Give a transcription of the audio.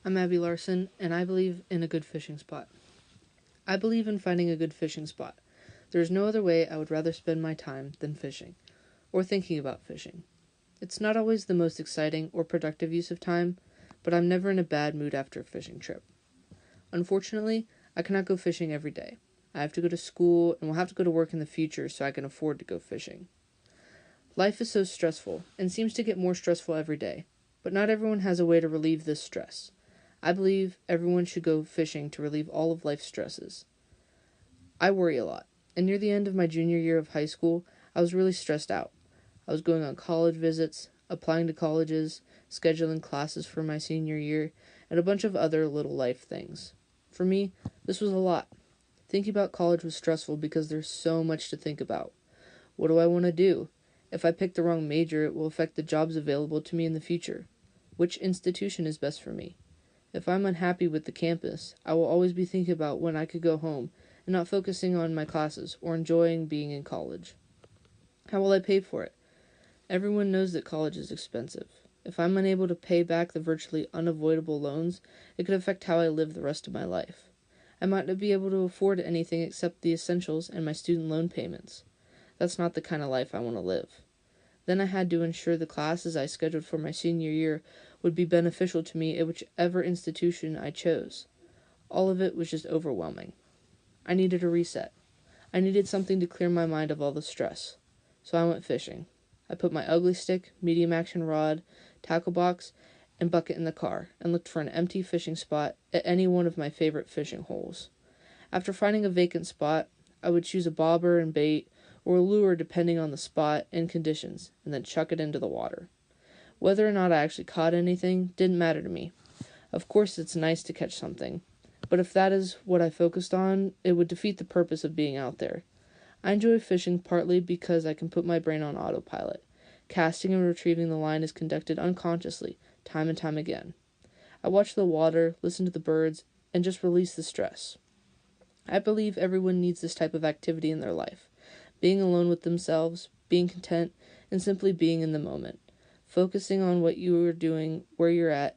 I'm Abi Larson, and I believe in a good fishing spot. I believe in finding a good fishing spot. There is no other way I would rather spend my time than fishing, or thinking about fishing. It's not always the most exciting or productive use of time, but I'm never in a bad mood after a fishing trip. Unfortunately, I cannot go fishing every day. I have to go to school and will have to go to work in the future so I can afford to go fishing. Life is so stressful and seems to get more stressful every day, but not everyone has a way to relieve this stress. I believe everyone should go fishing to relieve all of life's stresses. I worry a lot, and near the end of my junior year of high school, I was really stressed out. I was going on college visits, applying to colleges, scheduling classes for my senior year, and a bunch of other little life things. For me, this was a lot. Thinking about college was stressful because there's so much to think about. What do I want to do? If I pick the wrong major, it will affect the jobs available to me in the future. Which institution is best for me? If I'm unhappy with the campus, I will always be thinking about when I could go home and not focusing on my classes or enjoying being in college. How will I pay for it? Everyone knows that college is expensive. If I'm unable to pay back the virtually unavoidable loans, it could affect how I live the rest of my life. I might not be able to afford anything except the essentials and my student loan payments. That's not the kind of life I want to live. Then I had to ensure the classes I scheduled for my senior year would be beneficial to me at whichever institution I chose. All of it was just overwhelming. I needed a reset. I needed something to clear my mind of all the stress. So I went fishing. I put my ugly stick, medium action rod, tackle box, and bucket in the car and looked for an empty fishing spot at any one of my favorite fishing holes. After finding a vacant spot, I would choose a bobber and bait or a lure depending on the spot and conditions, and then chuck it into the water. Whether or not I actually caught anything didn't matter to me. Of course, it's nice to catch something, but if that is what I focused on, it would defeat the purpose of being out there. I enjoy fishing partly because I can put my brain on autopilot. Casting and retrieving the line is conducted unconsciously, time and time again. I watch the water, listen to the birds, and just release the stress. I believe everyone needs this type of activity in their life. Being alone with themselves, being content, and simply being in the moment. Focusing on what you are doing, where you're at,